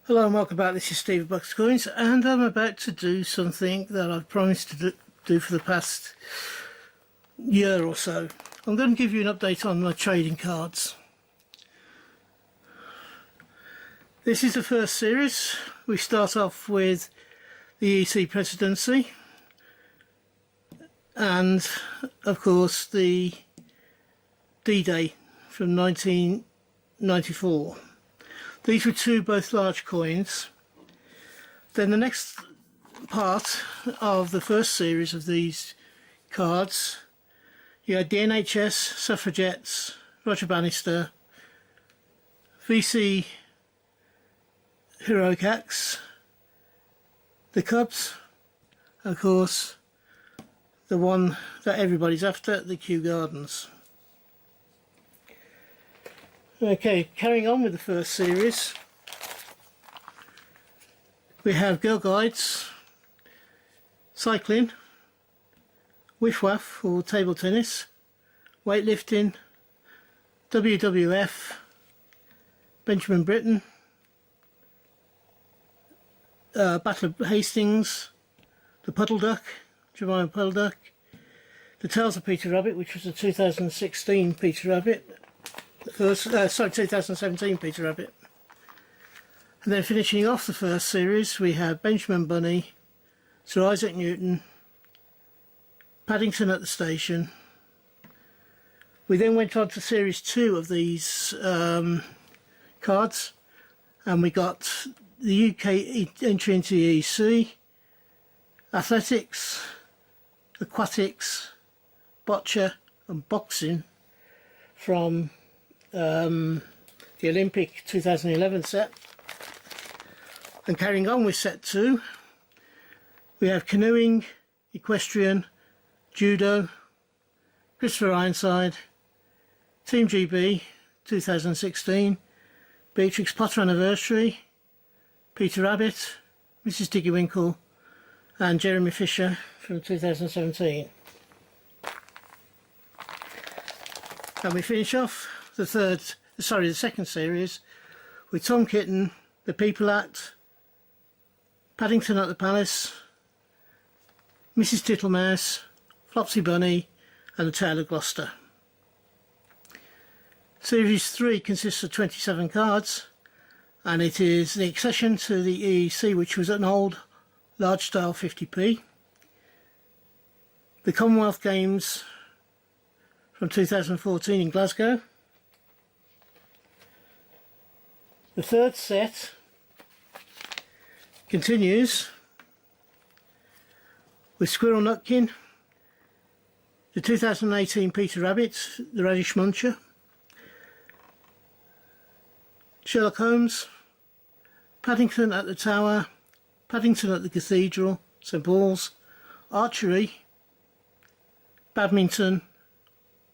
Hello and welcome back. This is Steve at Bucks Coins, and I'm about to do something that I've promised to do for the past year or so. I'm going to give you an update on my trading cards. This is the first series. We start off with the EC presidency and of course the D-Day from 1994. These were two both large coins. Then the next part of the first series of these cards, you had the NHS, Suffragettes, Roger Bannister, VC Heroic Acts, the Cubs, of course the one that everybody's after, the Kew Gardens. Okay, carrying on with the first series, we have Girl Guides, Cycling, Whiff Waff or Table Tennis, Weightlifting, WWF, Benjamin Britten, Battle of Hastings, the Puddle Duck, Jemima Puddle Duck, the Tales of Peter Rabbit, which was a 2016 Peter Rabbit, first, 2017 Peter Rabbit. And then finishing off the first series, we have Benjamin Bunny, Sir Isaac Newton, Paddington at the Station. We then went on to series 2 of these cards, and we got the UK entry into the EC, Athletics, Aquatics, Boccia and Boxing from the Olympic 2011 set. And carrying on with set 2, we have Canoeing, Equestrian, Judo, Christopher Ironside, Team GB 2016, Beatrix Potter Anniversary, Peter Rabbit, Mrs Diggywinkle and Jeremy Fisher from 2017. And we finish off the second series with Tom Kitten, The People Act, Paddington at the Palace, Mrs Tittlemouse, Flopsy Bunny and The Tale of Gloucester. Series 3 consists of 27 cards, and it is the accession to the EEC, which was an old large style 50p, the Commonwealth Games from 2014 in Glasgow. The third set continues with Squirrel Nutkin, the 2018 Peter Rabbit, the Radish Muncher, Sherlock Holmes, Paddington at the Tower, Paddington at the Cathedral, St Paul's, Archery, Badminton,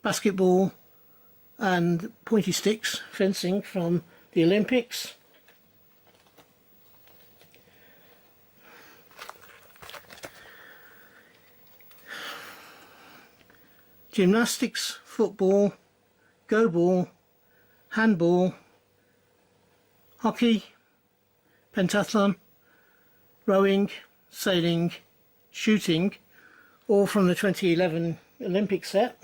Basketball and Pointy Sticks, Fencing from the Olympics. Gymnastics, Football, Go Ball, Handball, Hockey, Pentathlon, Rowing, Sailing, Shooting, all from the 2011 Olympic set.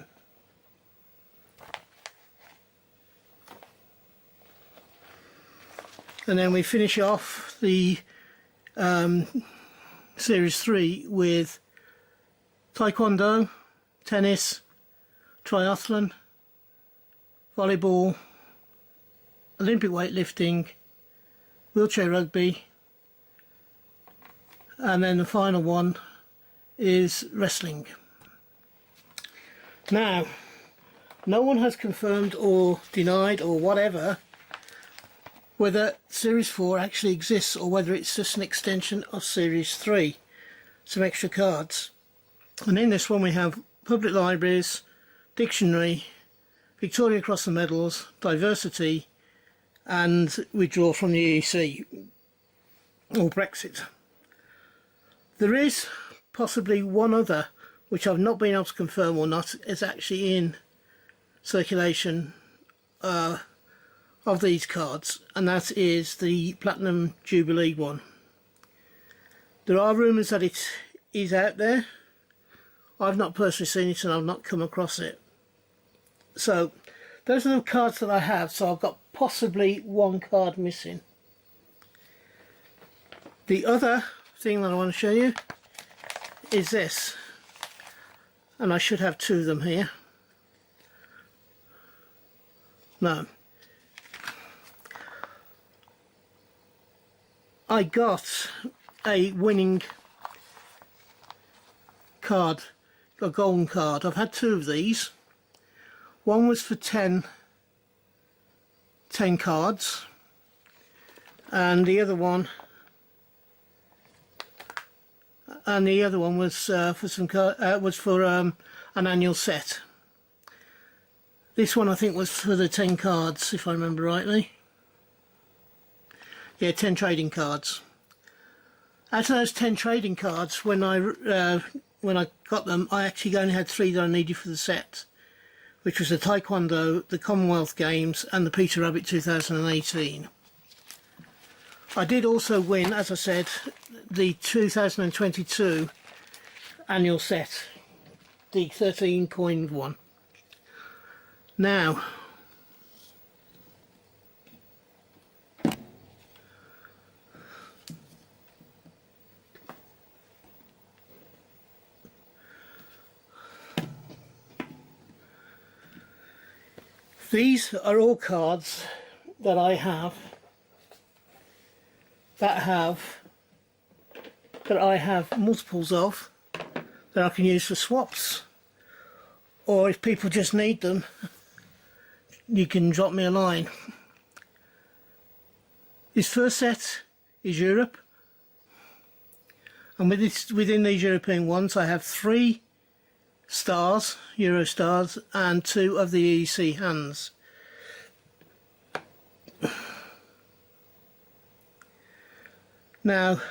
And then we finish off the series 3 with Taekwondo, Tennis, Triathlon, Volleyball, Olympic Weightlifting, Wheelchair Rugby, and then the final one is Wrestling. Now, no one has confirmed or denied or whatever whether Series 4 actually exists or whether it's just an extension of Series 3, some extra cards. And in this one we have Public Libraries, Dictionary, Victoria Cross the Medals, Diversity, and Withdraw from the EEC, or Brexit. There is possibly one other, which I've not been able to confirm or not, is actually in circulation of these cards, and that is the Platinum Jubilee one. There are rumours that it is out there. I've not personally seen it and I've not come across it. So those are the cards that I have, so I've got possibly one card missing. The other thing that I want to show you is this, and I should have two of them here. No. I got a winning card, a golden card. I've had two of these. One was for 10 cards, and the other one was for some an annual set. This one I think was for the 10 cards, if I remember rightly. Yeah, 10 trading cards. Out of those 10 trading cards, when I got them, I actually only had 3 that I needed for the set, which was the Taekwondo, the Commonwealth Games, and the Peter Rabbit 2018. I did also win, as I said, the 2022 annual set, the 13 coined one. Now, these are all cards that I have that I have multiples of that I can use for swaps, or if people just need them, you can drop me a line. This first set is Europe, and within these European ones I have 3 stars, Euro stars, and 2 of the EEC hands. Now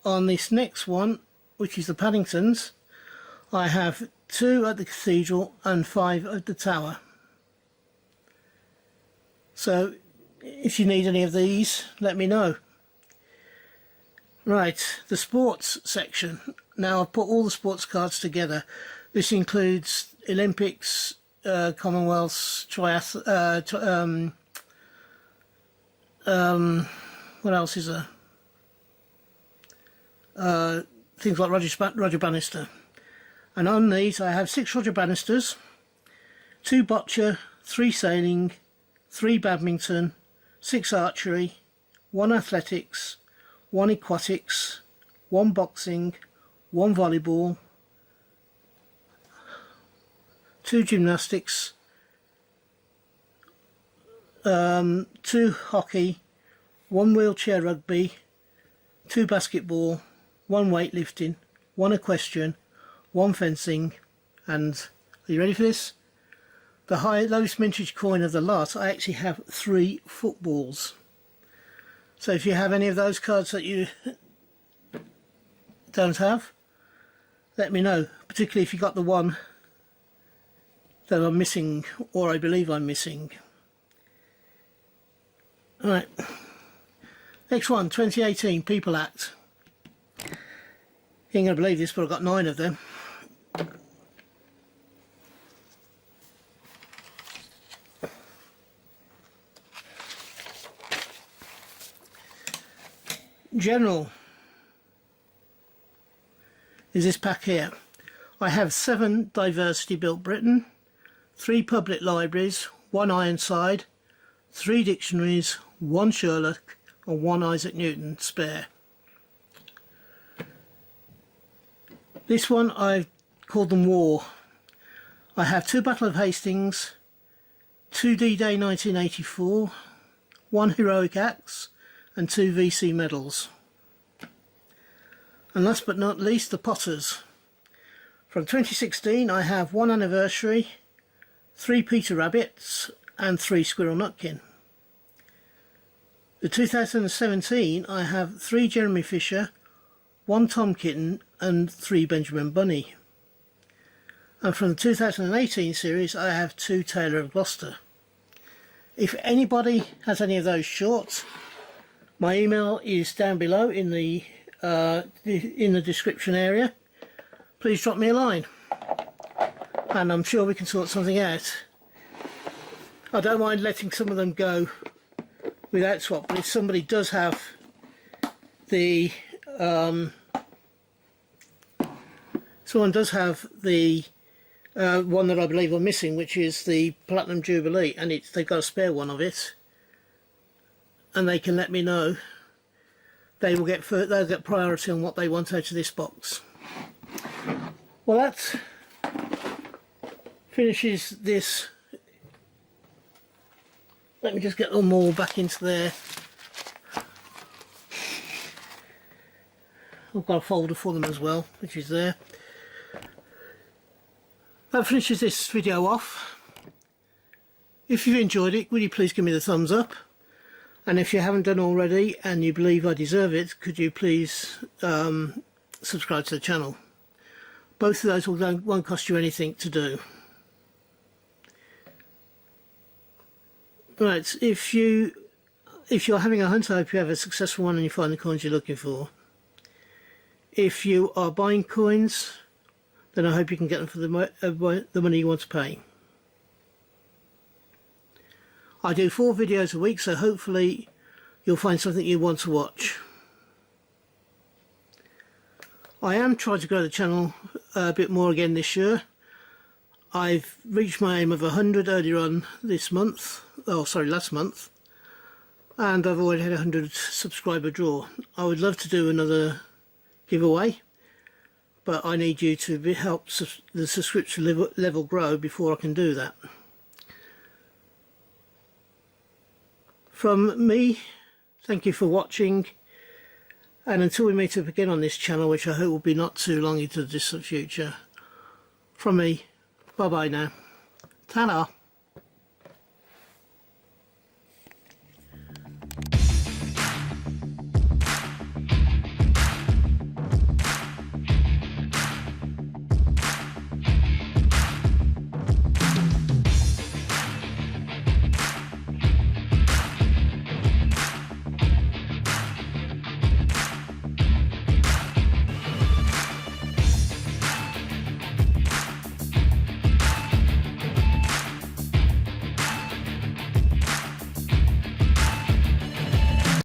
on this next one, which is the Paddingtons, I have 2 at the Cathedral and 5 at the Tower. So if you need any of these, let me know. Right, the sports section. Now I've put all the sports cards together. This includes Olympics, Commonwealths, what else is there? Things like Roger Bannister. And on these I have 6 Roger Bannisters, 2 boccia, 3 sailing, 3 badminton, 6 archery, 1 athletics, 1 aquatics, 1 boxing, 1 volleyball, 2 gymnastics, 2 hockey, 1 wheelchair rugby, 2 basketball, 1 weightlifting, 1 equestrian, 1 fencing, and are you ready for this? The lowest mintage coin of the lot, I actually have 3 footballs. So if you have any of those cards that you don't have, let me know, particularly if you got the one that I'm missing, or I believe I'm missing. Alright, next one, 2018 People Act. You ain't gonna believe this, but I've got 9 of them. General is this pack here. I have 7 Diversity Built Britain, 3 public libraries, 1 Ironside, 3 dictionaries, 1 Sherlock, and 1 Isaac Newton spare. This one I've called them War. I have 2 Battle of Hastings, 2 D-Day 1984, 1 Heroic Acts, and 2 VC medals. And last but not least, the Potters. From 2016 I have 1 Anniversary, 3 Peter Rabbits, and 3 Squirrel Nutkin. The 2017 I have 3 Jeremy Fisher, 1 Tom Kitten, and 3 Benjamin Bunny. And from the 2018 series I have 2 Taylor of Gloucester. If anybody has any of those shorts, my email is down below in the description area. Please drop me a line, and I'm sure we can sort something out. I don't mind letting some of them go without swap, but if somebody does have the one that I believe I'm missing, which is the Platinum Jubilee, and they've got a spare one of it, and they can let me know, they'll get priority on what they want out of this box. Well, that finishes this. Let me just get them all back into there. I've got a folder for them as well, which is there. That finishes this video off. If you've enjoyed it, would you please give me the thumbs up? And if you haven't done already and you believe I deserve it, could you please subscribe to the channel? Both of those won't cost you anything to do. Right, if you're having a hunt, I hope you have a successful one and you find the coins you're looking for. If you are buying coins, then I hope you can get them for the money you want to pay. I do 4 videos a week, so hopefully you'll find something you want to watch. I am trying to grow the channel a bit more again this year. I've reached my aim of 100 earlier on this month, last month, and I've already had a 100 subscriber draw. I would love to do another giveaway, but I need you to help the subscription level grow before I can do that. From me, thank you for watching, and until we meet up again on this channel, which I hope will be not too long into the distant future, from me, bye bye now. Ta-da.